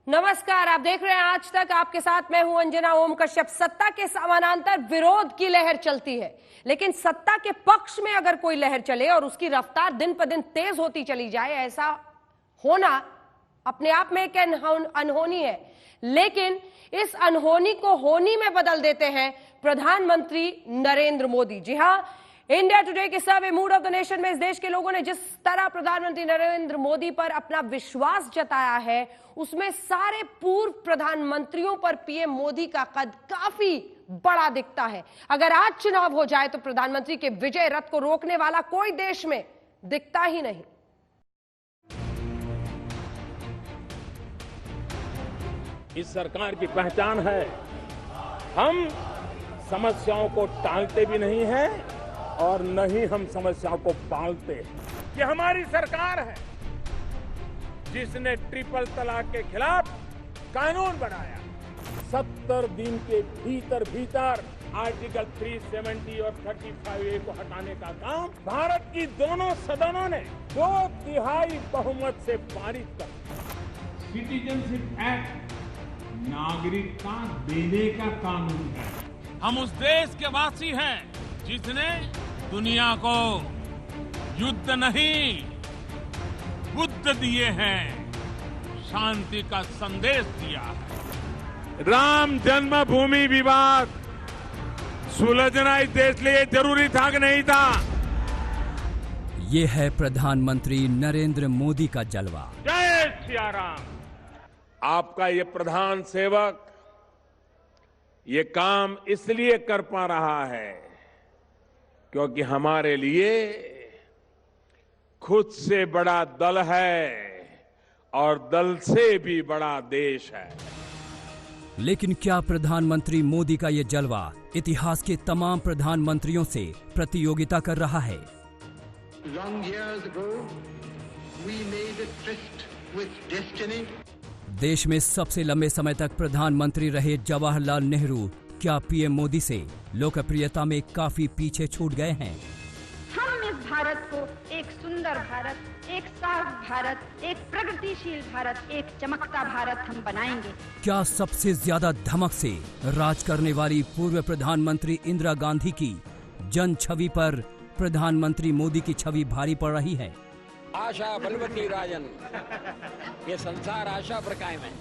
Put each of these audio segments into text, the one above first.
नमस्कार, आप देख रहे हैं आज तक। आपके साथ मैं हूं अंजना ओम कश्यप। सत्ता के समानांतर विरोध की लहर चलती है, लेकिन सत्ता के पक्ष में अगर कोई लहर चले और उसकी रफ्तार दिन पर दिन तेज होती चली जाए, ऐसा होना अपने आप में एक अनहोनी है। लेकिन इस अनहोनी को होनी में बदल देते हैं प्रधानमंत्री नरेंद्र मोदी। जी हां, इंडिया टुडे के सर्वे मूड ऑफ द नेशन में इस देश के लोगों ने जिस तरह प्रधानमंत्री नरेंद्र मोदी पर अपना विश्वास जताया है, उसमें सारे पूर्व प्रधानमंत्रियों पर पीएम मोदी का कद काफी बड़ा दिखता है। अगर आज चुनाव हो जाए तो प्रधानमंत्री के विजय रथ को रोकने वाला कोई देश में दिखता ही नहीं। इस सरकार की पहचान है, हम समस्याओं को टालते भी नहीं हैं और न ही हम समस्याओं को पालते हैं। ये हमारी सरकार है जिसने ट्रिपल तलाक के खिलाफ कानून बनाया। 70 दिन के भीतर आर्टिकल 370 और 35A को हटाने का काम भारत की दोनों सदनों ने 2/3 बहुमत से पारित कर दिया। सिटीजनशिप एक्ट नागरिकता देने का कानून है। हम उस देश के वासी हैं जिसने दुनिया को युद्ध नहीं, बुद्ध दिए हैं, शांति का संदेश दिया है। राम जन्मभूमि विवाद सुलझना इस देश लिए जरूरी था कि नहीं था? ये है प्रधानमंत्री नरेंद्र मोदी का जलवा। जय सिया राम। आपका ये प्रधान सेवक ये काम इसलिए कर पा रहा है क्योंकि हमारे लिए खुद से बड़ा दल है और दल से भी बड़ा देश है। लेकिन क्या प्रधानमंत्री मोदी का ये जलवा इतिहास के तमाम प्रधानमंत्रियों से प्रतियोगिता कर रहा है? Long years ago, we made a tryst with destiny. देश में सबसे लंबे समय तक प्रधानमंत्री रहे जवाहरलाल नेहरू क्या पीएम मोदी से लोकप्रियता में काफी पीछे छूट गए हैं? हम इस भारत को एक सुंदर भारत, एक साफ भारत, एक प्रगतिशील भारत, एक चमकता भारत हम बनाएंगे। क्या सबसे ज्यादा धमक से राज करने वाली पूर्व प्रधानमंत्री इंदिरा गांधी की जन छवि पर प्रधानमंत्री मोदी की छवि भारी पड़ रही है? आशा बलवती राजन, ये संसार आशा पर कायम है।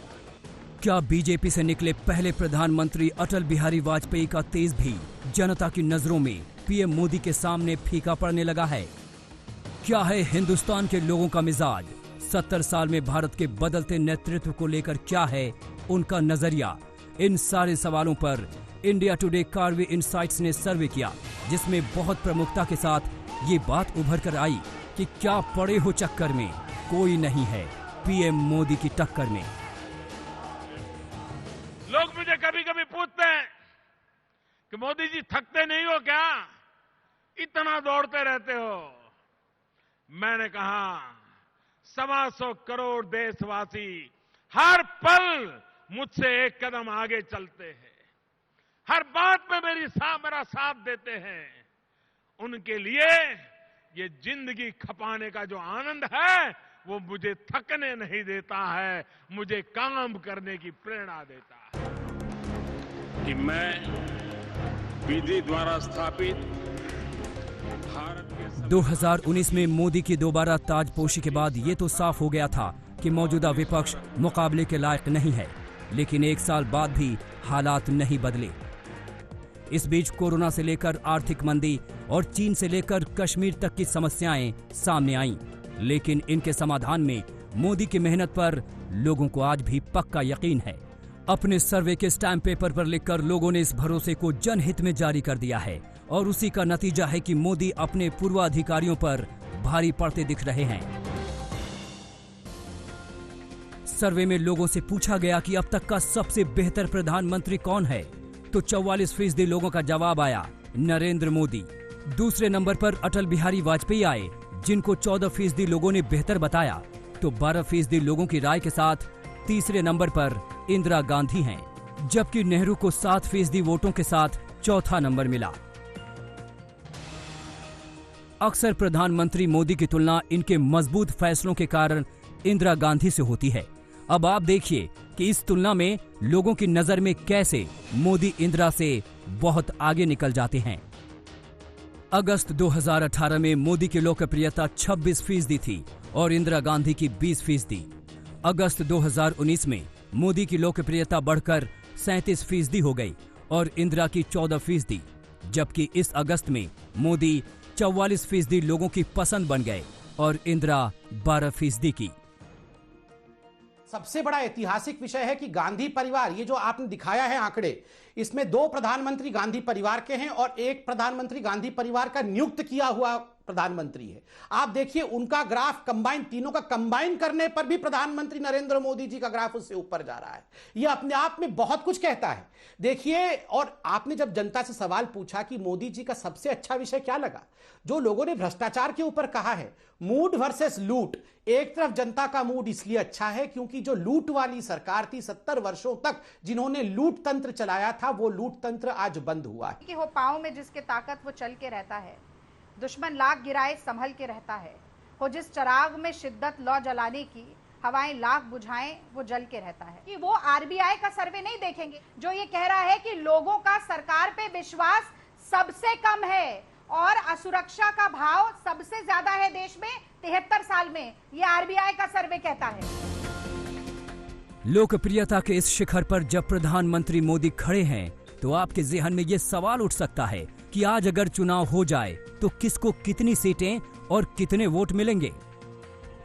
क्या बीजेपी से निकले पहले प्रधानमंत्री अटल बिहारी वाजपेयी का तेज भी जनता की नजरों में पीएम मोदी के सामने फीका पड़ने लगा है? क्या है हिंदुस्तान के लोगों का मिजाज? 70 साल में भारत के बदलते नेतृत्व को लेकर क्या है उनका नजरिया? इन सारे सवालों पर इंडिया टुडे कार्वे इनसाइट्स ने सर्वे किया, जिसमें बहुत प्रमुखता के साथ ये बात उभर कर आई कि क्या पड़े हो चक्कर में कोई नहीं है पीएम मोदी की टक्कर में। लोग मुझे कभी कभी पूछते हैं कि मोदी जी थकते नहीं हो क्या, इतना दौड़ते रहते हो? मैंने कहा 125 करोड़ देशवासी हर पल मुझसे एक कदम आगे चलते हैं, हर बात में मेरा साथ देते हैं। उनके लिए ये जिंदगी खपाने का जो आनंद है वो मुझे थकने नहीं देता है, मुझे काम करने की प्रेरणा देता है। कि मैं विधि द्वारा स्थापित भारत के 2019 में मोदी की दोबारा ताजपोशी के बाद ये तो साफ हो गया था कि मौजूदा विपक्ष मुकाबले के लायक नहीं है, लेकिन एक साल बाद भी हालात नहीं बदले। इस बीच कोरोना से लेकर आर्थिक मंदी और चीन से लेकर कश्मीर तक की समस्याएं सामने आईं, लेकिन इनके समाधान में मोदी की मेहनत पर लोगों को आज भी पक्का यकीन है। अपने सर्वे के स्टैम्प पेपर पर लिखकर लोगों ने इस भरोसे को जनहित में जारी कर दिया है और उसी का नतीजा है कि मोदी अपने पूर्वाधिकारियों पर भारी पड़ते दिख रहे हैं। सर्वे में लोगों से पूछा गया कि अब तक का सबसे बेहतर प्रधानमंत्री कौन है, तो 44% लोगों का जवाब आया नरेंद्र मोदी। दूसरे नंबर पर अटल बिहारी वाजपेयी आए, जिनको 14% लोगों ने बेहतर बताया, तो 12% लोगों की राय के साथ तीसरे नंबर पर इंदिरा गांधी हैं, जबकि नेहरू को 7% वोटों के साथ चौथा नंबर मिला। अक्सर प्रधानमंत्री मोदी की तुलना इनके मजबूत फैसलों के कारण इंदिरा गांधी से होती है। अब आप देखिए कि इस तुलना में लोगों की नजर में कैसे मोदी इंदिरा से बहुत आगे निकल जाते हैं। अगस्त 2018 में मोदी की लोकप्रियता 26% थी और इंदिरा गांधी की 20%। अगस्त 2019 में मोदी की लोकप्रियता बढ़कर 37% हो गई और इंदिरा की 14%, जबकि इस अगस्त में मोदी 44% लोगों की पसंद बन गए और इंदिरा 12% की। सबसे बड़ा ऐतिहासिक विषय है कि गांधी परिवार, ये जो आपने दिखाया है आंकड़े, इसमें 2 प्रधानमंत्री गांधी परिवार के हैं और 1 प्रधानमंत्री गांधी परिवार का नियुक्त किया हुआ प्रधानमंत्री है। आप देखिए उनका ग्राफ कंबाइन, तीनों का कंबाइन करने पर भी प्रधानमंत्री नरेंद्र मोदी जी का ग्राफ उससे ऊपर जा रहा है। यह अपने आप में बहुत कुछ कहता है। देखिए, और आपने जब जनता से सवाल पूछा कि मोदी जी का सबसे अच्छा विषय क्या लगा, जो लोगों ने भ्रष्टाचार के ऊपर कहा है, मूड वर्सेस लूट। एक तरफ जनता का मूड इसलिए अच्छा है क्योंकि जो लूट वाली सरकार थी 70 वर्षों तक, जिन्होंने लूट तंत्र चलाया था, वो लूट तंत्र आज बंद हुआ है। कि हो पाँव में जिसके ताकत वो चल के रहता है, दुश्मन लाख गिराए संभल के रहता है, हो जिस चिराग में शिद्दत लौ जलाने की, हवाएं लाख बुझाएं वो जल के रहता है। कि वो आरबीआई का सर्वे नहीं देखेंगे जो ये कह रहा है कि लोगों का सरकार पे विश्वास सबसे कम है और असुरक्षा का भाव सबसे ज्यादा है देश में 73 साल में, ये आरबीआई का सर्वे कहता है। लोकप्रियता के इस शिखर पर जब प्रधानमंत्री मोदी खड़े हैं तो आपके ज़हन में ये सवाल उठ सकता है कि आज अगर चुनाव हो जाए तो किसको कितनी सीटें और कितने वोट मिलेंगे।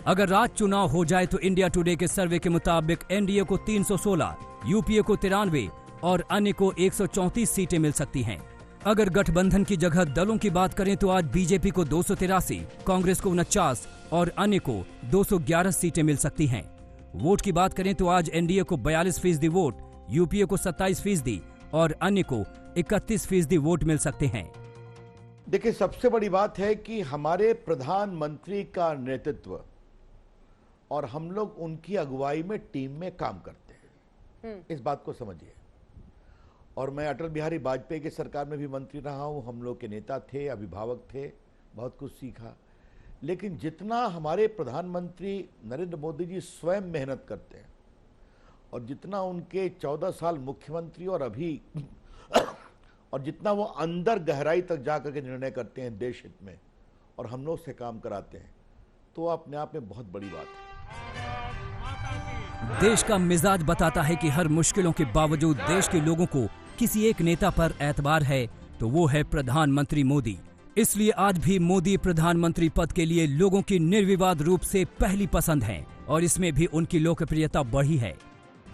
अगर आज चुनाव हो जाए तो इंडिया टुडे के सर्वे के मुताबिक एनडीए को 316, यूपीए को 93 और अन्य को 134 सीटें मिल सकती हैं। अगर गठबंधन की जगह दलों की बात करें तो आज बीजेपी को 283, कांग्रेस को 49 और अन्य को 211 सीटें मिल सकती हैं। वोट की बात करें तो आज एनडीए को 42% वोट, यूपीए को 27% और अन्य को 31% वोट मिल सकते हैं। देखिए, सबसे बड़ी बात है कि हमारे प्रधानमंत्री का नेतृत्व और हम लोग उनकी अगुवाई में टीम में काम करते हैं, इस बात को समझिए। और मैं अटल बिहारी वाजपेयी की सरकार में भी मंत्री रहा हूं, हम लोग के नेता थे, अभिभावक थे, बहुत कुछ सीखा। लेकिन जितना हमारे प्रधानमंत्री नरेंद्र मोदी जी स्वयं मेहनत करते हैं और जितना उनके 14 साल मुख्यमंत्री और अभी और जितना वो अंदर गहराई तक जाकर के निर्णय करते हैं देश हित में और हम लोग से काम कराते हैं, तो अपने आप में बहुत बड़ी बात है। देश का मिजाज बताता है कि हर मुश्किलों के बावजूद देश के लोगों को किसी एक नेता पर एतबार है तो वो है प्रधानमंत्री मोदी। इसलिए आज भी मोदी प्रधानमंत्री पद के लिए लोगों की निर्विवाद रूप से पहली पसंद हैं और इसमें भी उनकी लोकप्रियता बढ़ी है।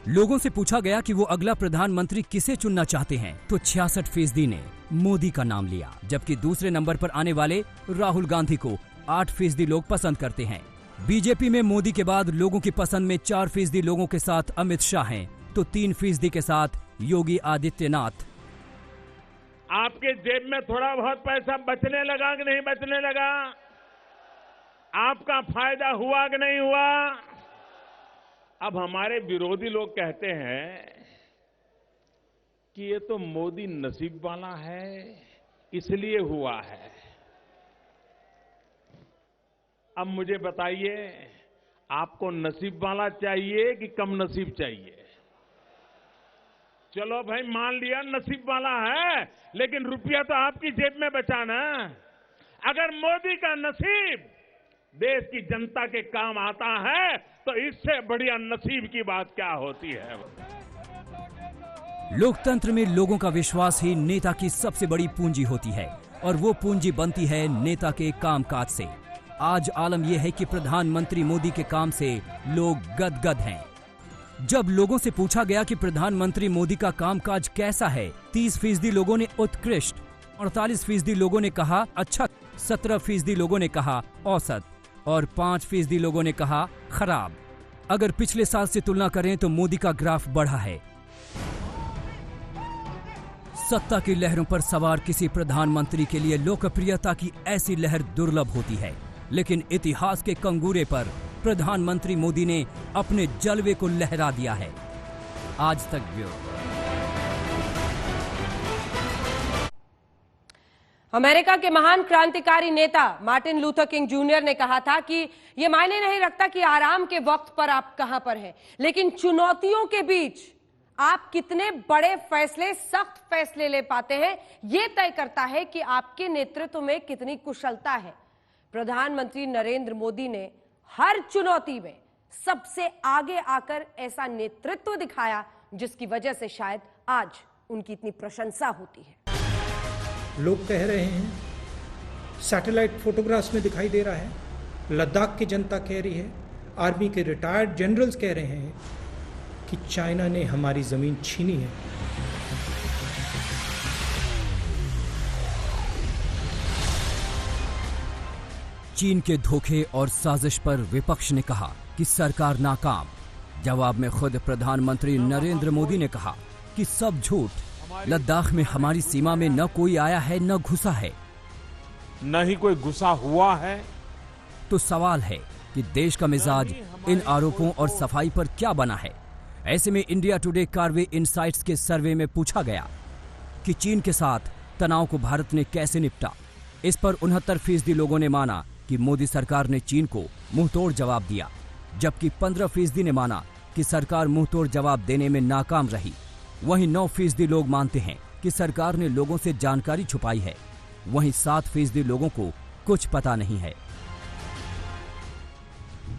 लोगों से पूछा गया कि वो अगला प्रधानमंत्री किसे चुनना चाहते हैं तो 66% ने मोदी का नाम लिया, जबकि दूसरे नंबर पर आने वाले राहुल गांधी को 8% लोग पसंद करते हैं। बीजेपी में मोदी के बाद लोगों की पसंद में 4% लोगों के साथ अमित शाह हैं तो 3% के साथ योगी आदित्यनाथ। आपके जेब में थोड़ा बहुत पैसा बचने लगा कि नहीं बचने लगा? आपका फायदा हुआ कि नहीं हुआ? अब हमारे विरोधी लोग कहते हैं कि ये तो मोदी नसीब वाला है इसलिए हुआ है। अब मुझे बताइए, आपको नसीब वाला चाहिए कि कम नसीब चाहिए? चलो भाई, मान लिया नसीब वाला है, लेकिन रुपया तो आपकी जेब में बचा ना। अगर मोदी का नसीब देश की जनता के काम आता है तो इससे बढ़िया नसीब की बात क्या होती है। लोकतंत्र में लोगों का विश्वास ही नेता की सबसे बड़ी पूंजी होती है और वो पूंजी बनती है नेता के कामकाज से। आज आलम यह है कि प्रधानमंत्री मोदी के काम से लोग गदगद हैं। जब लोगों से पूछा गया कि प्रधानमंत्री मोदी का कामकाज कैसा है, 30% लोगों ने उत्कृष्ट, 48% लोगों ने कहा अच्छा, 17% लोगों ने कहा औसत और 5% लोगों ने कहा खराब। अगर पिछले साल से तुलना करें तो मोदी का ग्राफ बढ़ा है। सत्ता की लहरों पर सवार किसी प्रधानमंत्री के लिए लोकप्रियता की ऐसी लहर दुर्लभ होती है, लेकिन इतिहास के कंगूरे पर प्रधानमंत्री मोदी ने अपने जलवे को लहरा दिया है। आज तक ब्यूरो। अमेरिका के महान क्रांतिकारी नेता मार्टिन लूथर किंग जूनियर ने कहा था कि यह मायने नहीं रखता कि आराम के वक्त पर आप कहां पर हैं, लेकिन चुनौतियों के बीच आप कितने बड़े फैसले, सख्त फैसले ले पाते हैं, यह तय करता है कि आपके नेतृत्व में कितनी कुशलता है। प्रधानमंत्री नरेंद्र मोदी ने हर चुनौती में सबसे आगे आकर ऐसा नेतृत्व दिखाया जिसकी वजह से शायद आज उनकी इतनी प्रशंसा होती है। लोग कह रहे हैं, सैटेलाइट फोटोग्राफ्स में दिखाई दे रहा है, लद्दाख की जनता कह रही है, आर्मी के रिटायर्ड जनरल्स कह रहे हैं कि चाइना ने हमारी जमीन छीनी है। चीन के धोखे और साजिश पर विपक्ष ने कहा कि सरकार नाकाम। जवाब में खुद प्रधानमंत्री नरेंद्र मोदी ने कहा कि सब झूठ, लद्दाख में हमारी सीमा में न कोई आया है न घुसा है, न ही कोई घुसा हुआ है। तो सवाल है कि देश का मिजाज इन आरोपों और सफाई पर क्या बना है। ऐसे में इंडिया टुडे कार्वे इनसाइट्स के सर्वे में पूछा गया कि चीन के साथ तनाव को भारत ने कैसे निपटा। इस पर 69% लोगों ने माना कि मोदी सरकार ने चीन को मुंहतोड़ जवाब दिया, जबकि 15% ने माना कि सरकार मुंहतोड़ जवाब देने में नाकाम रही। वहीं 9% लोग मानते हैं कि सरकार ने लोगों से जानकारी छुपाई है। वहीं 7% लोगों को कुछ पता नहीं है।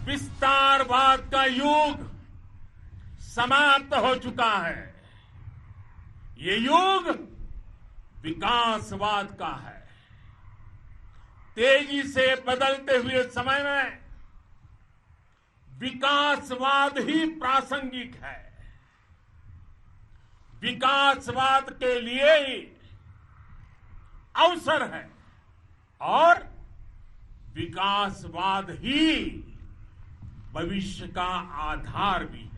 विस्तारवाद का युग समाप्त हो चुका है। ये युग विकासवाद का है। तेजी से बदलते हुए समय में विकासवाद ही प्रासंगिक है। विकासवाद के लिए ही अवसर है और विकासवाद ही भविष्य का आधार भी है।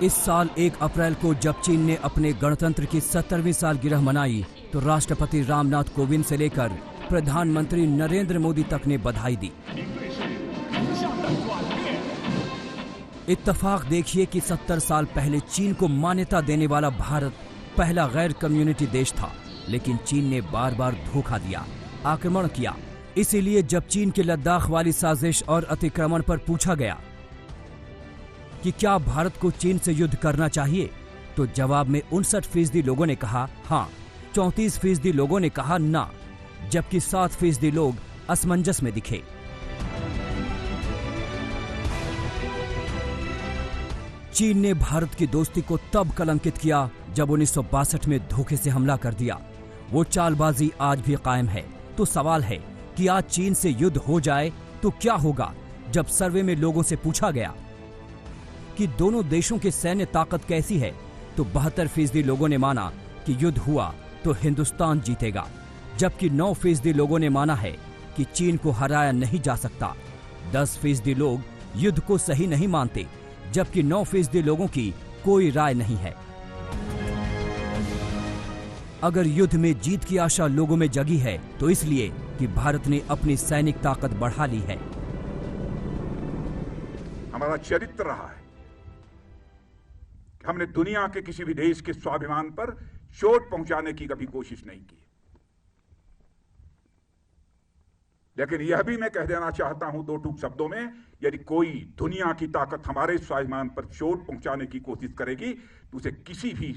इस साल 1 अप्रैल को जब चीन ने अपने गणतंत्र की 70वीं सालगिरह मनाई तो राष्ट्रपति रामनाथ कोविंद से लेकर प्रधानमंत्री नरेंद्र मोदी तक ने बधाई दी। इत्तफाक देखिए कि 70 साल पहले चीन को मान्यता देने वाला भारत पहला गैर कम्युनिटी देश था, लेकिन चीन ने बार बार धोखा दिया, आक्रमण किया। इसीलिए जब चीन के लद्दाख वाली साजिश और अतिक्रमण पर पूछा गया कि क्या भारत को चीन से युद्ध करना चाहिए, तो जवाब में 59% लोगों ने कहा हाँ, 34% लोगों ने कहा ना, जबकि 7% लोग असमंजस में दिखे। चीन ने भारत की दोस्ती को तब कलंकित किया जब 1962 में धोखे से हमला कर दिया। वो चालबाजी आज भी कायम है। तो सवाल है कि आज चीन से युद्ध हो जाए तो क्या होगा। जब सर्वे में लोगों से पूछा गया कि दोनों देशों की सैन्य ताकत कैसी है, तो 72% लोगों ने माना कि युद्ध हुआ तो हिंदुस्तान जीतेगा, जबकि 9% लोगों ने माना है कि चीन को हराया नहीं जा सकता। 10% लोग युद्ध को सही नहीं मानते, जबकि 9% लोगों की कोई राय नहीं है। अगर युद्ध में जीत की आशा लोगों में जगी है तो इसलिए कि भारत ने अपनी सैनिक ताकत बढ़ा ली है। हमारा चरित्र रहा है, हमने दुनिया के किसी भी देश के स्वाभिमान पर चोट पहुंचाने की कभी कोशिश नहीं की। लेकिन यह भी मैं कह देना चाहता हूं 2 टूक शब्दों में, यदि कोई दुनिया की ताकत हमारे स्वाभिमान पर चोट पहुंचाने की कोशिश करेगी तो उसे किसी भी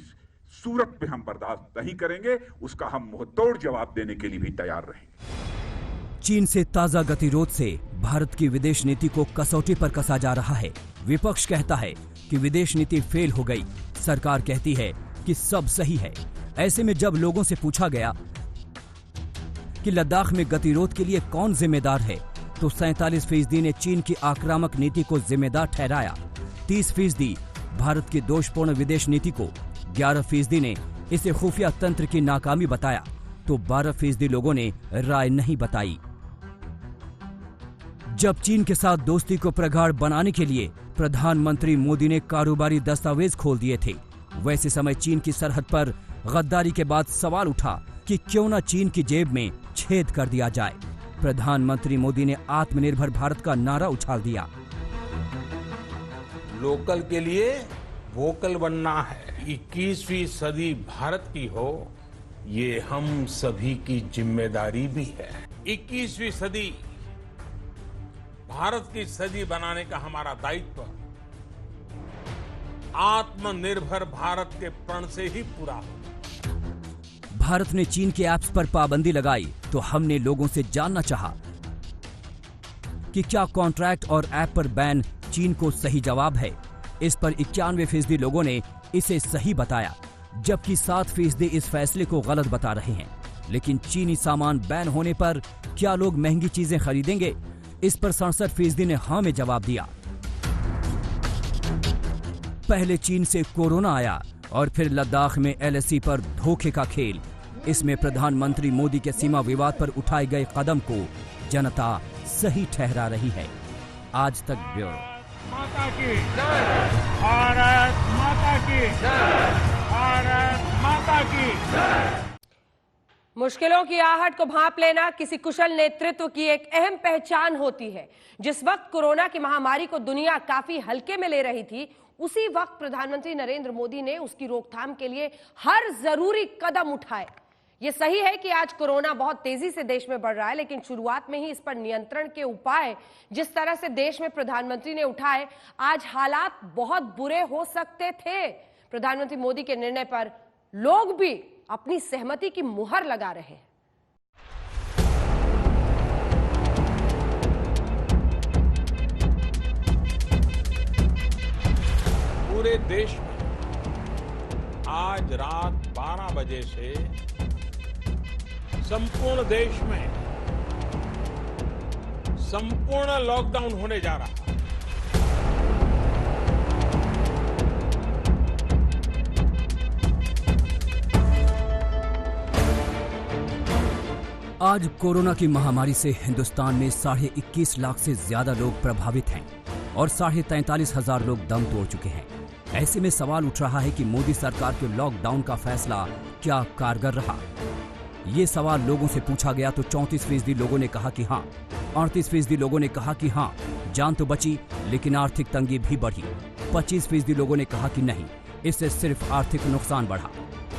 सूरत में हम बर्दाश्त नहीं करेंगे। उसका हम मुंहतोड़ जवाब देने के लिए भी तैयार रहेंगे। चीन से ताजा गतिरोध से भारत की विदेश नीति को कसौटी पर कसा जा रहा है। विपक्ष कहता है कि विदेश नीति फेल हो गई, सरकार कहती है कि सब सही है। ऐसे में जब लोगों से पूछा गया कि लद्दाख में गतिरोध के लिए कौन जिम्मेदार है, तो 47% ने चीन की आक्रामक नीति को जिम्मेदार ठहराया। 30% भारत की दोषपूर्ण विदेश नीति को, 11% ने इसे खुफिया तंत्र की नाकामी बताया, तो 12% लोगों ने राय नहीं बताई। जब चीन के साथ दोस्ती को प्रगाढ़ बनाने के लिए प्रधानमंत्री मोदी ने कारोबारी दस्तावेज खोल दिए थे, वैसे समय चीन की सरहद पर गद्दारी के बाद सवाल उठा कि क्यों न चीन की जेब में छेद कर दिया जाए। प्रधानमंत्री मोदी ने आत्मनिर्भर भारत का नारा उछाल दिया। लोकल के लिए वोकल बनना है। 21वीं सदी भारत की हो, ये हम सभी की जिम्मेदारी भी है। 21वीं सदी भारत की सदी बनाने का हमारा दायित्व आत्मनिर्भर भारत के प्रण से ही पूरा हो। भारत ने चीन के ऐप्स पर पाबंदी लगाई तो हमने लोगों से जानना चाहा कि क्या कॉन्ट्रैक्ट और ऐप पर बैन चीन को सही जवाब है। इस पर 91% लोगों ने इसे सही बताया, जबकि 7% इस फैसले को गलत बता रहे हैं। लेकिन चीनी सामान बैन होने पर क्या लोग महंगी चीजें खरीदेंगे? इस पर 67% ने हाँ में जवाब दिया। पहले चीन से कोरोना आया और फिर लद्दाख में LAC पर धोखे का खेल। इसमें प्रधानमंत्री मोदी के सीमा विवाद पर उठाए गए कदम को जनता सही ठहरा रही है। आज तक ब्यूरो। माता की जय, भारत माता की जय, भारत माता की जय। मुश्किलों की आहट को भांप लेना किसी कुशल नेतृत्व की एक अहम पहचान होती है। जिस वक्त कोरोना की महामारी को दुनिया काफी हल्के में ले रही थी, उसी वक्त प्रधानमंत्री नरेंद्र मोदी ने उसकी रोकथाम के लिए हर जरूरी कदम उठाए। ये सही है कि आज कोरोना बहुत तेजी से देश में बढ़ रहा है, लेकिन शुरुआत में ही इस पर नियंत्रण के उपाय जिस तरह से देश में प्रधानमंत्री ने उठाए, आज हालात बहुत बुरे हो सकते थे। प्रधानमंत्री मोदी के निर्णय पर लोग भी अपनी सहमति की मुहर लगा रहे हैं। पूरे देश में आज रात 12 बजे से संपूर्ण देश में संपूर्ण लॉकडाउन होने जा रहा है। आज कोरोना की महामारी से हिंदुस्तान में 21.5 लाख से ज्यादा लोग प्रभावित हैं और 43,500 लोग दम तोड़ चुके हैं। ऐसे में सवाल उठ रहा है कि मोदी सरकार के लॉकडाउन का फैसला क्या कारगर रहा? ये सवाल लोगों से पूछा गया तो 34% लोगों ने कहा कि हाँ, 38% लोगों ने कहा कि हाँ, जान तो बची लेकिन आर्थिक तंगी भी बढ़ी। 25% लोगों ने कहा कि नहीं, इससे सिर्फ आर्थिक नुकसान बढ़ा,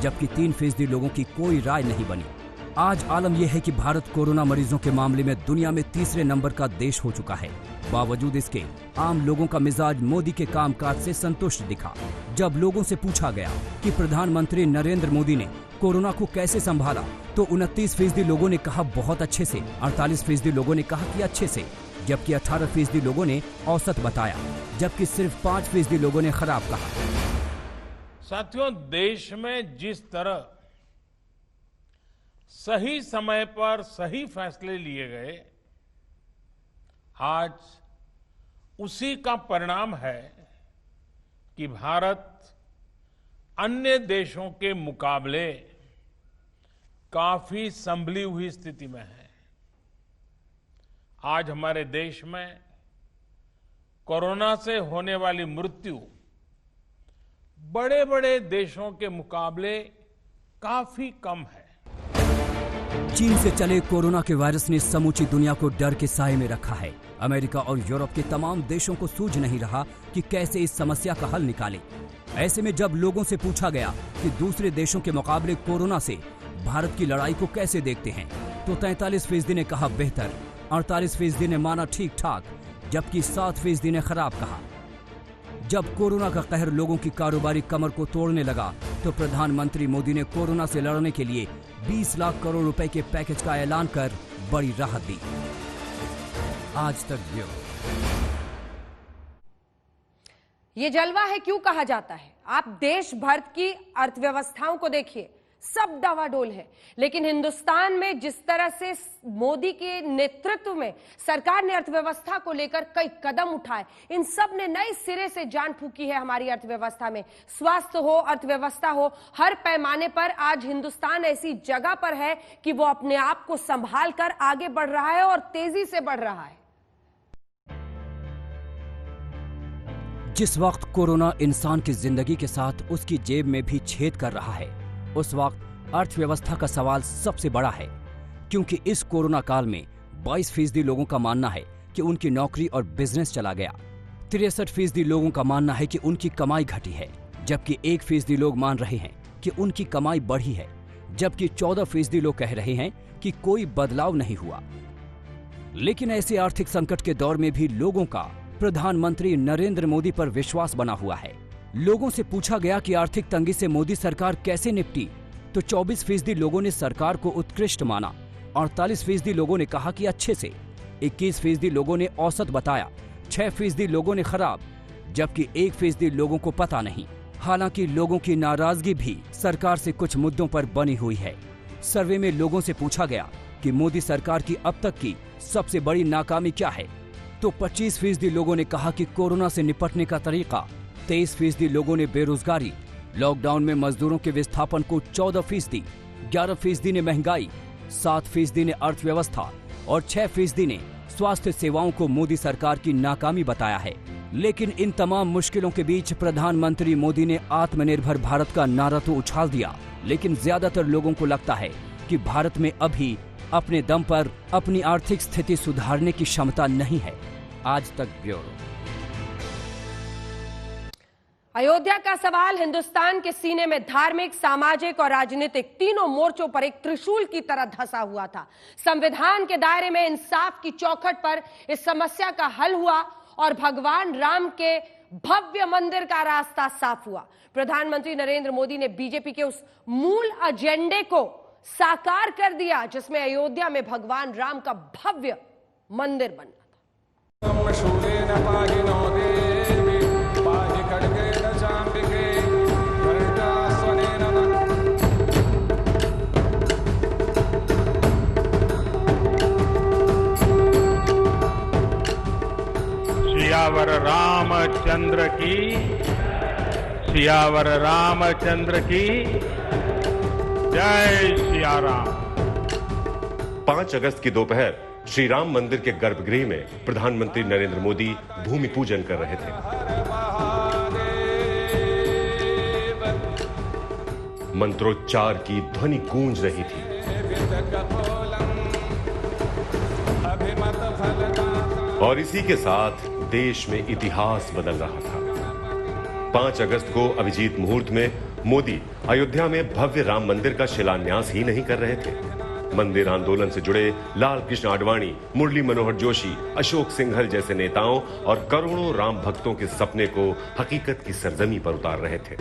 जबकि 3% लोगों की कोई राय नहीं बनी। आज आलम यह है कि भारत कोरोना मरीजों के मामले में दुनिया में 3रे नंबर का देश हो चुका है। बावजूद इसके आम लोगों का मिजाज मोदी के कामकाज से संतुष्ट दिखा। जब लोगों से पूछा गया कि प्रधानमंत्री नरेंद्र मोदी ने कोरोना को कैसे संभाला, तो 29% लोगों ने कहा बहुत अच्छे से, 48% लोगों ने कहा कि अच्छे से, जबकि 18% लोगों ने औसत बताया, जबकि सिर्फ 5% लोगों ने खराब कहा। साथियों, देश में जिस तरह सही समय पर सही फैसले लिए गए, आज उसी का परिणाम है कि भारत अन्य देशों के मुकाबले काफी संभली हुई स्थिति में है। आज हमारे देश में कोरोना से होने वाली मृत्यु बड़े बड़े देशों के मुकाबले काफी कम है। चीन से चले कोरोना के वायरस ने समूची दुनिया को डर के साए में रखा है। अमेरिका और यूरोप के तमाम देशों को सूझ नहीं रहा कि कैसे इस समस्या का हल निकालें। ऐसे में जब लोगों से पूछा गया कि दूसरे देशों के मुकाबले कोरोना से भारत की लड़ाई को कैसे देखते हैं, तो 43% ने कहा बेहतर, 48% ने माना ठीक ठाक, जबकि 7% ने खराब कहा। जब कोरोना का कहर लोगों की कारोबारी कमर को तोड़ने लगा, तो प्रधानमंत्री मोदी ने कोरोना से लड़ने के लिए 20 लाख करोड़ रुपए के पैकेज का ऐलान कर बड़ी राहत दी। आज तक ब्यूरो। ये जलवा है क्यों कहा जाता है? आप देश भर की अर्थव्यवस्थाओं को देखिए, सब डावाडोल है, लेकिन हिंदुस्तान में जिस तरह से मोदी के नेतृत्व में सरकार ने अर्थव्यवस्था को लेकर कई कदम उठाए, इन सब ने नए सिरे से जान फूकी है हमारी अर्थव्यवस्था में। स्वास्थ्य हो, अर्थव्यवस्था हो, हर पैमाने पर आज हिंदुस्तान ऐसी जगह पर है कि वो अपने आप को संभाल कर आगे बढ़ रहा है और तेजी से बढ़ रहा है। जिस वक्त कोरोना इंसान की जिंदगी के साथ उसकी जेब में भी छेद कर रहा है, उस वक्त अर्थव्यवस्था का सवाल सबसे बड़ा है, क्योंकि इस कोरोना काल में 22% लोगों का मानना है कि उनकी नौकरी और बिजनेस चला गया। 63% लोगों का मानना है कि उनकी कमाई घटी है। जबकि 1% लोग मान रहे हैं कि उनकी कमाई बढ़ी है, जबकि 14% लोग कह रहे हैं कि कोई बदलाव नहीं हुआ। लेकिन ऐसे आर्थिक संकट के दौर में भी लोगों का प्रधानमंत्री नरेंद्र मोदी पर विश्वास बना हुआ है। लोगों से पूछा गया कि आर्थिक तंगी से मोदी सरकार कैसे निपटी, तो 24% लोगों ने सरकार को उत्कृष्ट माना, 48% लोगों ने कहा कि अच्छे से, 21% लोगों ने औसत बताया, 6% लोगों ने खराब, जबकि 1% लोगों को पता नहीं। हालांकि लोगों की नाराजगी भी सरकार से कुछ मुद्दों पर बनी हुई है। सर्वे में लोगों से पूछा गया कि मोदी सरकार की अब तक की सबसे बड़ी नाकामी क्या है, तो 25% लोगों ने कहा कि कोरोना से निपटने का तरीका, 23% लोगों ने बेरोजगारी, लॉकडाउन में मजदूरों के विस्थापन को 14%, 11% ने महंगाई, 7% ने अर्थव्यवस्था और 6% ने स्वास्थ्य सेवाओं को मोदी सरकार की नाकामी बताया है। लेकिन इन तमाम मुश्किलों के बीच प्रधानमंत्री मोदी ने आत्मनिर्भर भारत का नारा तो उछाल दिया, लेकिन ज्यादातर लोगों को लगता है कि भारत में अभी अपने दम पर अपनी आर्थिक स्थिति सुधारने की क्षमता नहीं है। आज तक ब्यूरो। अयोध्या का सवाल हिंदुस्तान के सीने में धार्मिक, सामाजिक और राजनीतिक तीनों मोर्चों पर एक त्रिशूल की तरह धंसा हुआ था। संविधान के दायरे में इंसाफ की चौखट पर इस समस्या का हल हुआ और भगवान राम के भव्य मंदिर का रास्ता साफ हुआ। प्रधानमंत्री नरेंद्र मोदी ने बीजेपी के उस मूल एजेंडे को साकार कर दिया जिसमें अयोध्या में भगवान राम का भव्य मंदिर बनना सियावर रामचंद्र की, सियावर रामचंद्र की जय सिया राम। 5 अगस्त की दोपहर श्री राम मंदिर के गर्भगृह में प्रधानमंत्री नरेंद्र मोदी भूमि पूजन कर रहे थे। मंत्रोच्चार की ध्वनि गूंज रही थी। और इसी के साथ देश में इतिहास बदल रहा था। 5 अगस्त को अभिजीत मुहूर्त में मोदी अयोध्या में भव्य राम मंदिर का शिलान्यास ही नहीं कर रहे थे। मंदिर आंदोलन से जुड़े लाल कृष्ण आडवाणी, मुरली मनोहर जोशी, अशोक सिंघल जैसे नेताओं और करोड़ों राम भक्तों के सपने को हकीकत की सरजमी पर उतार रहे थे।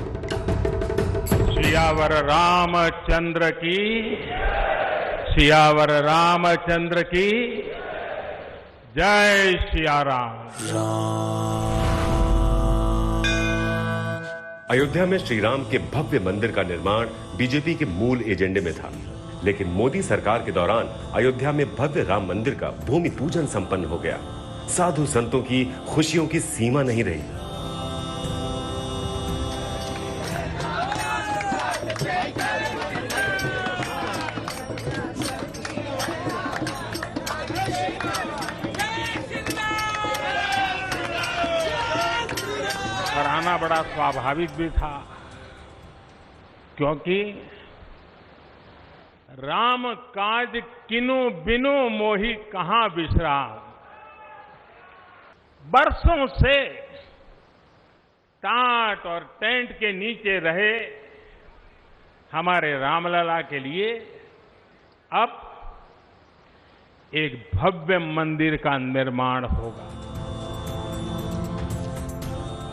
सियावर रामचंद्र की, सियावर रामचंद्र की जय सिया राम। अयोध्या में श्री राम के भव्य मंदिर का निर्माण बीजेपी के मूल एजेंडे में था, लेकिन मोदी सरकार के दौरान अयोध्या में भव्य राम मंदिर का भूमि पूजन संपन्न हो गया। साधु संतों की खुशियों की सीमा नहीं रही। और आना बड़ा स्वाभाविक भी था, क्योंकि राम काज किनु बिनु मोहि कहां विश्राम। बरसों से टाट और टेंट के नीचे रहे हमारे रामलला के लिए अब एक भव्य मंदिर का निर्माण होगा।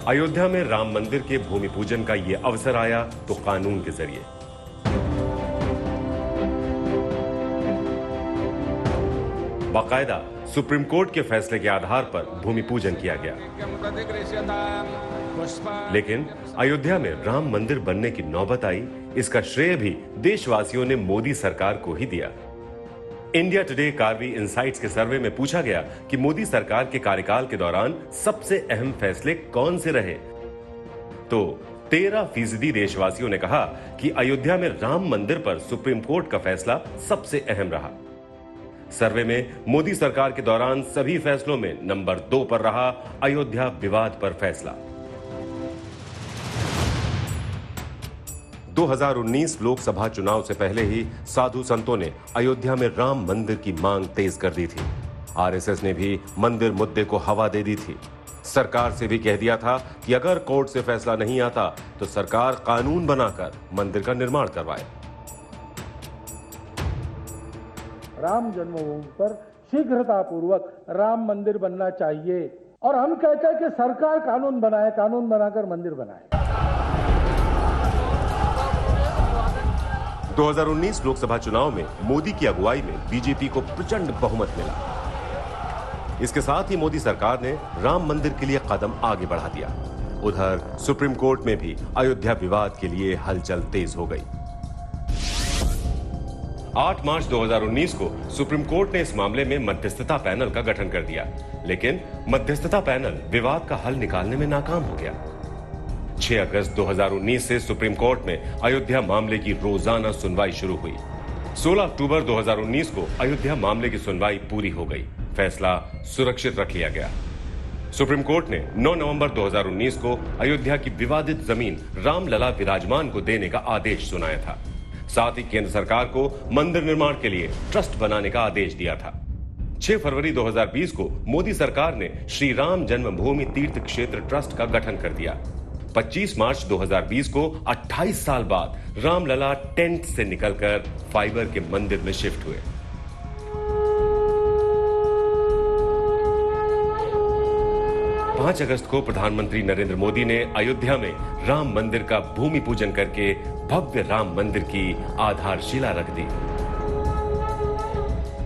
अयोध्या में राम मंदिर के भूमि पूजन का ये अवसर आया तो कानून के जरिए। बाकायदा सुप्रीम कोर्ट के फैसले के आधार पर भूमि पूजन किया गया। लेकिन अयोध्या में राम मंदिर बनने की नौबत आई, इसका श्रेय भी देशवासियों ने मोदी सरकार को ही दिया। इंडिया टुडे कार्वी इनसाइट्स के सर्वे में पूछा गया कि मोदी सरकार के कार्यकाल के दौरान सबसे अहम फैसले कौन से रहे, तो 13% देशवासियों ने कहा कि अयोध्या में राम मंदिर पर सुप्रीम कोर्ट का फैसला सबसे अहम रहा। सर्वे में मोदी सरकार के दौरान सभी फैसलों में नंबर 2 पर रहा अयोध्या विवाद पर फैसला। 2019 लोकसभा चुनाव से पहले ही साधु संतों ने अयोध्या में राम मंदिर की मांग तेज कर दी थी। आरएसएस ने भी मंदिर मुद्दे को हवा दे दी थी। सरकार से भी कह दिया था कि अगर कोर्ट से फैसला नहीं आता तो सरकार कानून बनाकर मंदिर का निर्माण करवाए। राम जन्मभूमि पर शीघ्रतापूर्वक राम मंदिर बनना चाहिए और हम कहते हैं कि सरकार कानून बनाए, कानून बनाकर मंदिर बनाए। 2019 लोकसभा चुनाव में मोदी की अगुवाई में बीजेपी को प्रचंड बहुमत मिला। इसके साथ ही मोदी सरकार ने राम मंदिर के लिए कदम आगे बढ़ा दिया। उधर सुप्रीम कोर्ट में भी अयोध्या विवाद के लिए हलचल तेज हो गई। 8 मार्च 2019 को सुप्रीम कोर्ट ने इस मामले में मध्यस्थता पैनल का गठन कर दिया, लेकिन मध्यस्थता पैनल विवाद का हल निकालने में नाकाम हो गया। 6 अगस्त 2019 से सुप्रीम कोर्ट में अयोध्या मामले की रोजाना सुनवाई शुरू हुई। 16 अक्टूबर 2019 को अयोध्या मामले की सुनवाई पूरी हो गई। फैसला सुरक्षित रख लिया गया। सुप्रीम कोर्ट ने 9 नवंबर 2019 को अयोध्या की विवादित जमीन रामलला विराजमान को देने का आदेश सुनाया था। साथ ही केंद्र सरकार को मंदिर निर्माण के लिए ट्रस्ट बनाने का आदेश दिया था। 6 फरवरी 2020 को मोदी सरकार ने श्री राम जन्मभूमि तीर्थ क्षेत्र ट्रस्ट का गठन कर दिया। 25 मार्च 2020 को 28 साल बाद रामलला टेंट से निकलकर फाइबर के मंदिर में शिफ्ट हुए। पांच अगस्त को प्रधानमंत्री नरेंद्र मोदी ने अयोध्या में राम मंदिर का भूमि पूजन करके भव्य राम मंदिर की आधारशिला रख दी।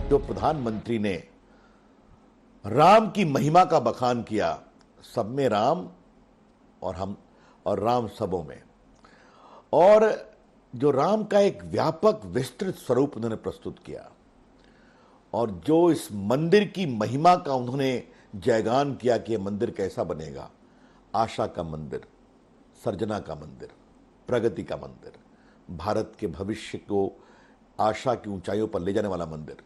जो प्रधानमंत्री ने राम की महिमा का बखान किया, सब में राम और हम और राम सबों में, और जो राम का एक व्यापक विस्तृत स्वरूप उन्होंने प्रस्तुत किया, और जो इस मंदिर की महिमा का उन्होंने जयगान किया कि यह मंदिर कैसा बनेगा, आशा का मंदिर, सर्जना का मंदिर, प्रगति का मंदिर, भारत के भविष्य को आशा की ऊंचाइयों पर ले जाने वाला मंदिर।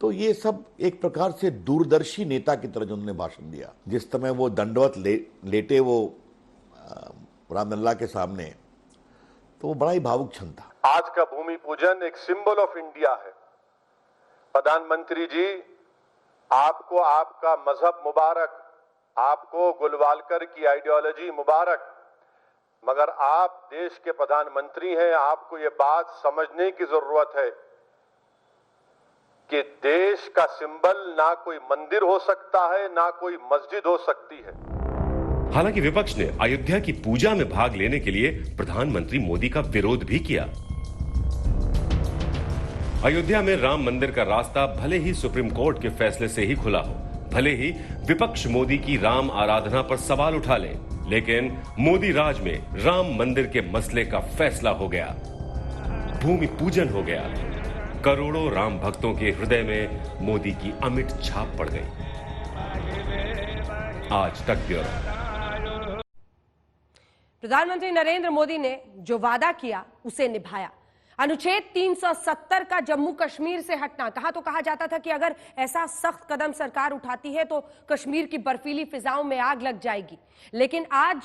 तो ये सब एक प्रकार से दूरदर्शी नेता की तरह जो उन्होंने भाषण दिया, जिस समय वो दंडवत लेटे वो रामलला के सामने, तो वो बड़ा ही भावुक क्षण था। आज का भूमि पूजन एक सिंबल ऑफ इंडिया है। प्रधानमंत्री जी, आपको आपका मजहब मुबारक, आपको गुलवालकर की आइडियोलॉजी मुबारक, मगर आप देश के प्रधानमंत्री हैं। आपको ये बात समझने की जरूरत है कि देश का सिंबल ना कोई मंदिर हो सकता है, ना कोई मस्जिद हो सकती है। हालांकि विपक्ष ने अयोध्या की पूजा में भाग लेने के लिए प्रधानमंत्री मोदी का विरोध भी किया। अयोध्या में राम मंदिर का रास्ता भले ही सुप्रीम कोर्ट के फैसले से ही खुला हो, भले ही विपक्ष मोदी की राम आराधना पर सवाल उठा ले, लेकिन मोदी राज में राम मंदिर के मसले का फैसला हो गया, भूमि पूजन हो गया। करोड़ों राम भक्तों के हृदय में मोदी की अमिट छाप पड़ गई। आज तक ब्यूरो। प्रधानमंत्री नरेंद्र मोदी ने जो वादा किया उसे निभाया। अनुच्छेद 370 का जम्मू कश्मीर से हटना, कहा तो कहा जाता था कि अगर ऐसा सख्त कदम सरकार उठाती है तो कश्मीर की बर्फीली फिजाओं में आग लग जाएगी। लेकिन आज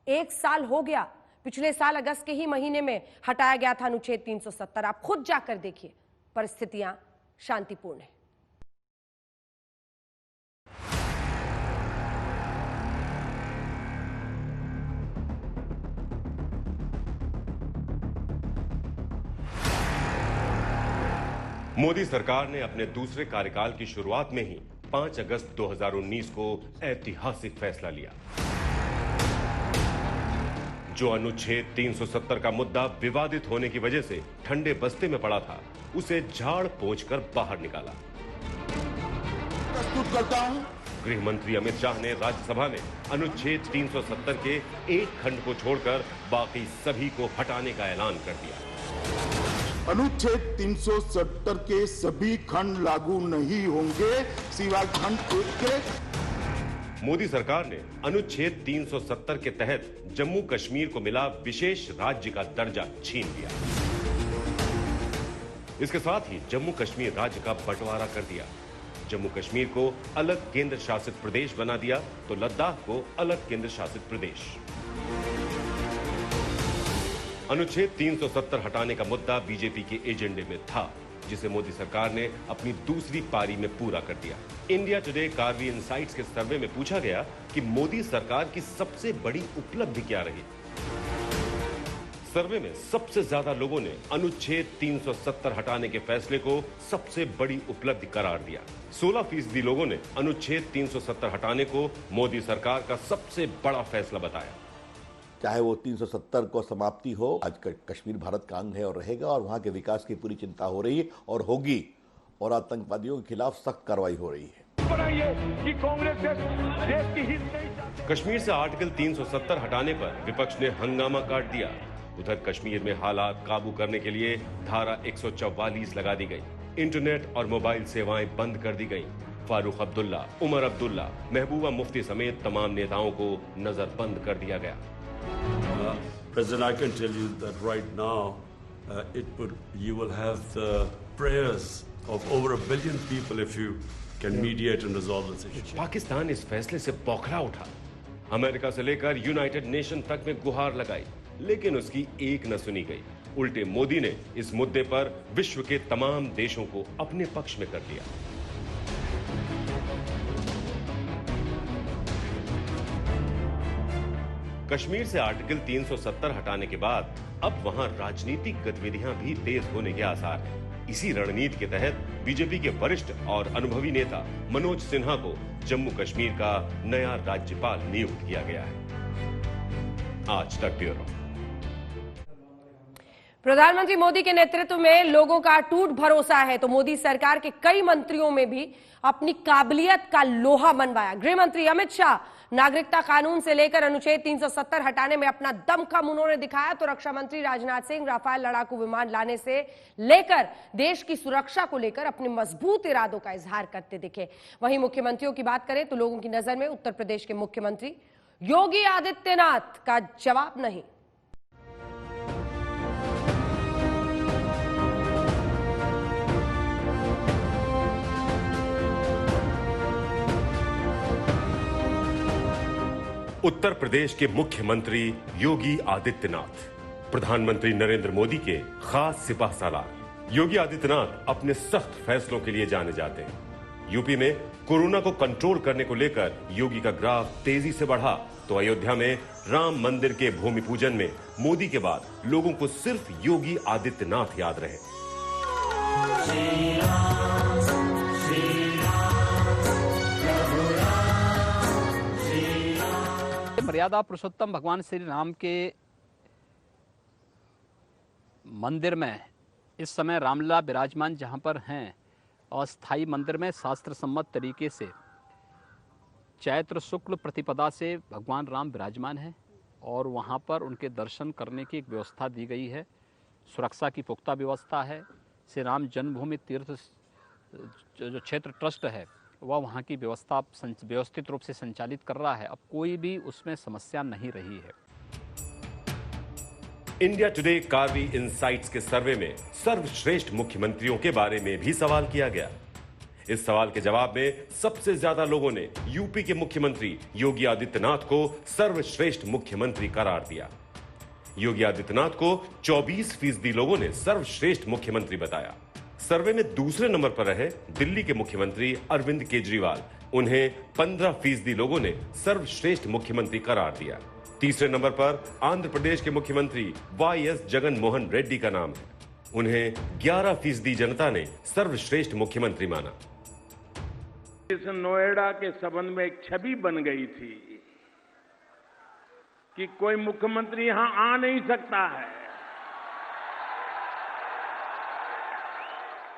1 साल हो गया, पिछले साल अगस्त के ही महीने में हटाया गया था अनुच्छेद 370। आप खुद जाकर देखिए, परिस्थितियां शांतिपूर्ण है। मोदी सरकार ने अपने दूसरे कार्यकाल की शुरुआत में ही 5 अगस्त 2019 को ऐतिहासिक फैसला लिया। जो अनुच्छेद 370 का मुद्दा विवादित होने की वजह से ठंडे बस्ते में पड़ा था, उसे झाड़ पोंछकर बाहर निकाला। प्रस्तुत करता हूं। गृह मंत्री अमित शाह ने राज्यसभा में अनुच्छेद 370 के एक खंड को छोड़कर बाकी सभी को हटाने का ऐलान कर दिया। अनुच्छेद 370 के सभी खंड लागू नहीं होंगे सिवाय खंड 1 के। मोदी सरकार ने अनुच्छेद 370 के तहत जम्मू कश्मीर को मिला विशेष राज्य का दर्जा छीन लिया। इसके साथ ही जम्मू कश्मीर राज्य का बंटवारा कर दिया। जम्मू कश्मीर को अलग केंद्र शासित प्रदेश बना दिया तो लद्दाख को अलग केंद्र शासित प्रदेश। अनुच्छेद 370 हटाने का मुद्दा बीजेपी के एजेंडे में था, जिसे मोदी सरकार ने अपनी दूसरी पारी में पूरा कर दिया। इंडिया टुडे कार्वी इनसाइट्स के सर्वे में पूछा गया कि मोदी सरकार की सबसे बड़ी उपलब्धि क्या रही। सर्वे में सबसे ज्यादा लोगों ने अनुच्छेद 370 हटाने के फैसले को सबसे बड़ी उपलब्धि करार दिया। 16% लोगों ने अनुच्छेद 370 हटाने को मोदी सरकार का सबसे बड़ा फैसला बताया। चाहे वो 370 को समाप्ति हो, आज कश्मीर भारत का अंग है और रहेगा, और वहां के विकास की पूरी चिंता हो रही है और होगी, और आतंकवादियों के खिलाफ सख्त कार्रवाई हो रही है। कि कांग्रेस देश की हित नहीं। कश्मीर से आर्टिकल 370 हटाने पर विपक्ष ने हंगामा काट दिया। उधर कश्मीर में हालात काबू करने के लिए धारा 144 लगा दी गई। इंटरनेट और मोबाइल सेवाएं बंद कर दी गईं। फारूक अब्दुल्ला, उमर अब्दुल्ला, महबूबा मुफ्ती समेत तमाम नेताओं को नजरबंद कर दिया गया। President, I can tell you that right now, you will have the prayers of over 1 billion people if you can mediate and resolve this issue. Pakistan इस फैसले से बौखला उठा। अमेरिका से लेकर यूनाइटेड नेशन तक में गुहार लगाई, लेकिन उसकी एक न सुनी गई। उल्टे मोदी ने इस मुद्दे पर विश्व के तमाम देशों को अपने पक्ष में कर लिया। कश्मीर से आर्टिकल 370 हटाने के बाद अब वहां राजनीतिक गतिविधियां भी तेज होने के आसार हैं। इसी रणनीति के तहत बीजेपी के वरिष्ठ और अनुभवी नेता मनोज सिन्हा को जम्मू कश्मीर का नया राज्यपाल नियुक्त किया गया है। आज तक ब्यूरो। प्रधानमंत्री मोदी के नेतृत्व में लोगों का अटूट भरोसा है, तो मोदी सरकार के कई मंत्रियों में भी अपनी काबिलियत का लोहा मनवाया। गृह मंत्री अमित शाह नागरिकता कानून से लेकर अनुच्छेद 370 हटाने में अपना दमखम उन्होंने दिखाया, तो रक्षा मंत्री राजनाथ सिंह राफेल लड़ाकू विमान लाने से लेकर देश की सुरक्षा को लेकर अपने मजबूत इरादों का इजहार करते दिखे। वहीं मुख्यमंत्रियों की बात करें तो लोगों की नजर में उत्तर प्रदेश के मुख्यमंत्री योगी आदित्यनाथ का जवाब नहीं। उत्तर प्रदेश के मुख्यमंत्री योगी आदित्यनाथ प्रधानमंत्री नरेंद्र मोदी के खास सिपह सालार। योगी आदित्यनाथ अपने सख्त फैसलों के लिए जाने जाते हैं। यूपी में कोरोना को कंट्रोल करने को लेकर योगी का ग्राफ तेजी से बढ़ा, तो अयोध्या में राम मंदिर के भूमि पूजन में मोदी के बाद लोगों को सिर्फ योगी आदित्यनाथ याद रहे। मर्यादा पुरुषोत्तम भगवान श्री राम के मंदिर में इस समय रामलला विराजमान जहां पर हैं, और स्थायी मंदिर में शास्त्र सम्मत तरीके से चैत्र शुक्ल प्रतिपदा से भगवान राम विराजमान हैं, और वहां पर उनके दर्शन करने की एक व्यवस्था दी गई है। सुरक्षा की पुख्ता व्यवस्था है। श्री राम जन्मभूमि तीर्थ जो क्षेत्र ट्रस्ट है वह वहाँ की व्यवस्था व्यवस्थित रूप से संचालित कर रहा है। अब कोई भी उसमें समस्या नहीं रही है। इंडिया टुडे कार्वी इनसाइट्स के सर्वे में सर्वश्रेष्ठ मुख्यमंत्रियों के बारे में भी सवाल किया गया। इस सवाल के जवाब में सबसे ज्यादा लोगों ने यूपी के मुख्यमंत्री योगी आदित्यनाथ को सर्वश्रेष्ठ मुख्यमंत्री करार दिया। योगी आदित्यनाथ को 24% लोगों ने सर्वश्रेष्ठ मुख्यमंत्री बताया। सर्वे में दूसरे नंबर पर रहे दिल्ली के मुख्यमंत्री अरविंद केजरीवाल, उन्हें 15% लोगों ने सर्वश्रेष्ठ मुख्यमंत्री करार दिया। तीसरे नंबर पर आंध्र प्रदेश के मुख्यमंत्री वाईएस जगन मोहन रेड्डी का नाम है, उन्हें 11% जनता ने सर्वश्रेष्ठ मुख्यमंत्री माना। इस नोएडा के संबंध में एक छवि बन गई थी कि कोई मुख्यमंत्री यहां आ नहीं सकता है।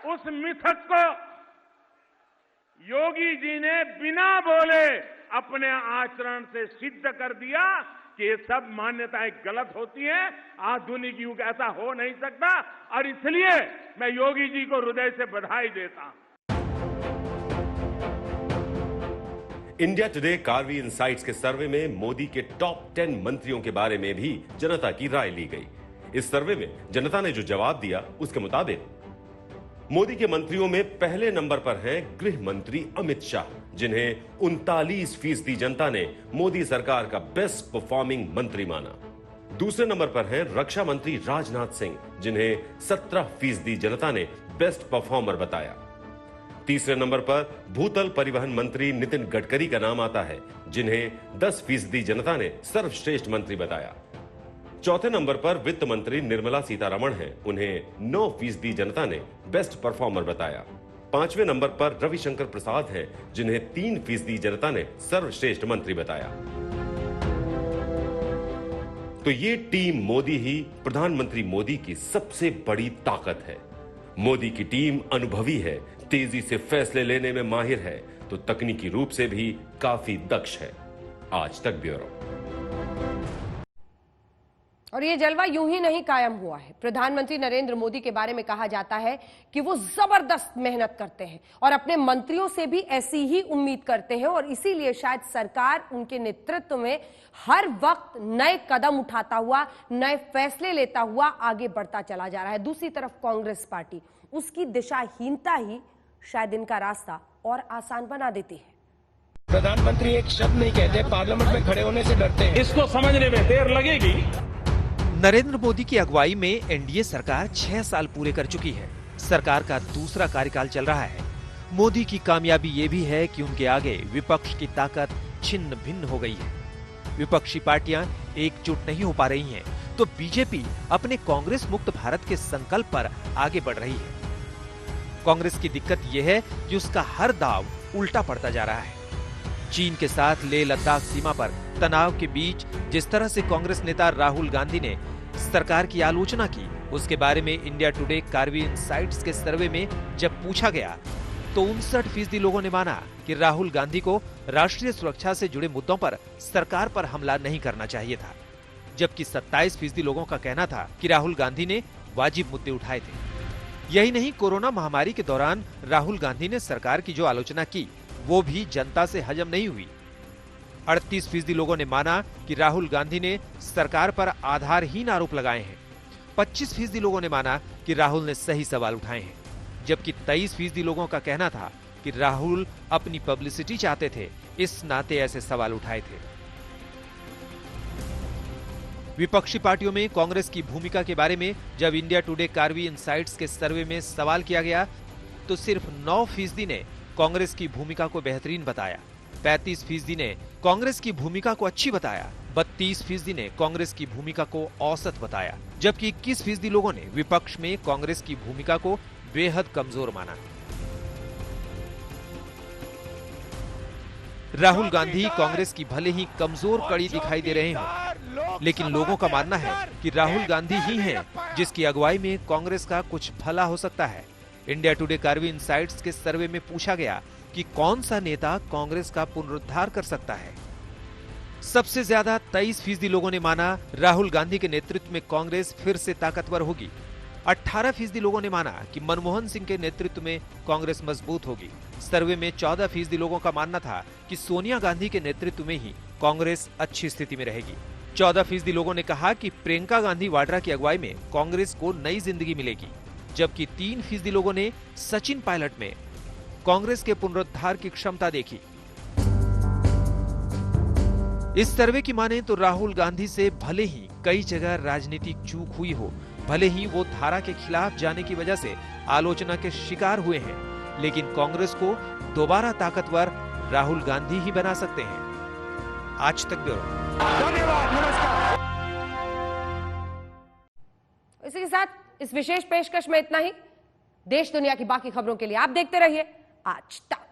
उस मिथक को योगी जी ने बिना बोले अपने आचरण से सिद्ध कर दिया कि ये सब मान्यताएं गलत होती हैं। आधुनिक युग ऐसा हो नहीं सकता, और इसलिए मैं योगी जी को हृदय से बधाई देता हूं। इंडिया टुडे कार्वी इनसाइट्स के सर्वे में मोदी के टॉप 10 मंत्रियों के बारे में भी जनता की राय ली गई। इस सर्वे में जनता ने जो जवाब दिया उसके मुताबिक मोदी के मंत्रियों में पहले नंबर पर हैं गृह मंत्री अमित शाह, जिन्हें 39% जनता ने मोदी सरकार का बेस्ट परफॉर्मिंग मंत्री माना। दूसरे नंबर पर हैं रक्षा मंत्री राजनाथ सिंह, जिन्हें 17% जनता ने बेस्ट परफॉर्मर बताया। तीसरे नंबर पर भूतल परिवहन मंत्री नितिन गडकरी का नाम आता है, जिन्हें 10% जनता ने सर्वश्रेष्ठ मंत्री बताया। चौथे नंबर पर वित्त मंत्री निर्मला सीतारमण हैं, उन्हें 9% जनता ने बेस्ट परफॉर्मर बताया। पांचवें नंबर पर रविशंकर प्रसाद हैं, जिन्हें 3% जनता ने सर्वश्रेष्ठ मंत्री बताया। तो ये टीम मोदी ही प्रधानमंत्री मोदी की सबसे बड़ी ताकत है। मोदी की टीम अनुभवी है, तेजी से फैसले लेने में माहिर है, तो तकनीकी रूप से भी काफी दक्ष है। आज तक ब्यूरो। और ये जलवा यूं ही नहीं कायम हुआ है। प्रधानमंत्री नरेंद्र मोदी के बारे में कहा जाता है कि वो जबरदस्त मेहनत करते हैं और अपने मंत्रियों से भी ऐसी ही उम्मीद करते हैं, और इसीलिए शायद सरकार उनके नेतृत्व में हर वक्त नए कदम उठाता हुआ, नए फैसले लेता हुआ आगे बढ़ता चला जा रहा है। दूसरी तरफ कांग्रेस पार्टी, उसकी दिशाहीनता ही शायद इनका रास्ता और आसान बना देती है। प्रधानमंत्री एक शब्द नहीं कहते, पार्लियामेंट में खड़े होने से डरते हैं। इसको समझने में देर लगेगी। नरेंद्र मोदी की अगुवाई में एनडीए सरकार 6 साल पूरे कर चुकी है। सरकार का दूसरा कार्यकाल चल रहा है। मोदी की कामयाबी ये भी है कि उनके आगे विपक्ष की ताकत छिन्न भिन्न हो गई है। विपक्षी पार्टियां एकजुट नहीं हो पा रही हैं, तो बीजेपी अपने कांग्रेस मुक्त भारत के संकल्प पर आगे बढ़ रही है। कांग्रेस की दिक्कत यह है कि उसका हर दाव उल्टा पड़ता जा रहा है। चीन के साथ लेह लद्दाख सीमा पर तनाव के बीच जिस तरह से कांग्रेस नेता राहुल गांधी ने सरकार की आलोचना की, उसके बारे में इंडिया टुडे कार्वी इनसाइट्स के सर्वे में जब पूछा गया तो 59% लोगों ने माना कि राहुल गांधी को राष्ट्रीय सुरक्षा से जुड़े मुद्दों पर सरकार पर हमला नहीं करना चाहिए था, जबकि 27% लोगों का कहना था कि राहुल गांधी ने वाजिब मुद्दे उठाए थे। यही नहीं, कोरोना महामारी के दौरान राहुल गांधी ने सरकार की जो आलोचना की वो भी जनता से हजम नहीं हुई। 38% लोगों ने माना कि राहुल गांधी ने सरकार पर आधारहीन आरोप लगाए हैं। 25% लोगों ने माना कि राहुल ने सही सवाल उठाए हैं, जबकि 23% लोगों का कहना था कि राहुल अपनी पब्लिसिटी चाहते थे, इस नाते ऐसे सवाल उठाए थे। विपक्षी पार्टियों में कांग्रेस की भूमिका के बारे में जब इंडिया टुडे कार्वी इनसाइट्स के सर्वे में सवाल किया गया तो सिर्फ 9% ने कांग्रेस की भूमिका को बेहतरीन बताया, 35% ने कांग्रेस की भूमिका को अच्छी बताया, 32% ने कांग्रेस की भूमिका को औसत बताया, जबकि 21% लोगों ने विपक्ष में कांग्रेस की भूमिका को बेहद कमजोर माना। राहुल गांधी कांग्रेस की भले ही कमजोर कड़ी दिखाई दे रहे हों, लेकिन लोगों का मानना है कि राहुल गांधी ही हैं जिसकी अगुवाई में कांग्रेस का कुछ भला हो सकता है। इंडिया टुडे कार्वी इनसाइट्स के सर्वे में पूछा गया कि कौन सा नेता कांग्रेस का पुनरुद्धार कर सकता है। सबसे ज्यादा 23% लोगों ने माना राहुल गांधी के नेतृत्व में कांग्रेस फिर से ताकतवर होगी। 18% लोगों ने माना कि मनमोहन सिंह के नेतृत्व में कांग्रेस मजबूत होगी। सर्वे में 14% लोगों का मानना था कि सोनिया गांधी के नेतृत्व में ही कांग्रेस अच्छी स्थिति में रहेगी। 14% लोगों ने कहा कि प्रियंका गांधी वाड्रा की अगुवाई में कांग्रेस को नई जिंदगी मिलेगी, जबकि 3% लोगों ने सचिन पायलट में कांग्रेस के पुनरुद्धार की क्षमता देखी। इस सर्वे की माने तो राहुल गांधी से भले ही कई जगह राजनीतिक चूक हुई हो, भले ही वो धारा के खिलाफ जाने की वजह से आलोचना के शिकार हुए हैं, लेकिन कांग्रेस को दोबारा ताकतवर राहुल गांधी ही बना सकते हैं। आज तक ब्यूरो। धन्यवाद, नमस्कार। इसी के साथ इस विशेष पेशकश में इतना ही। देश दुनिया की बाकी खबरों के लिए आप देखते रहिए आज तक।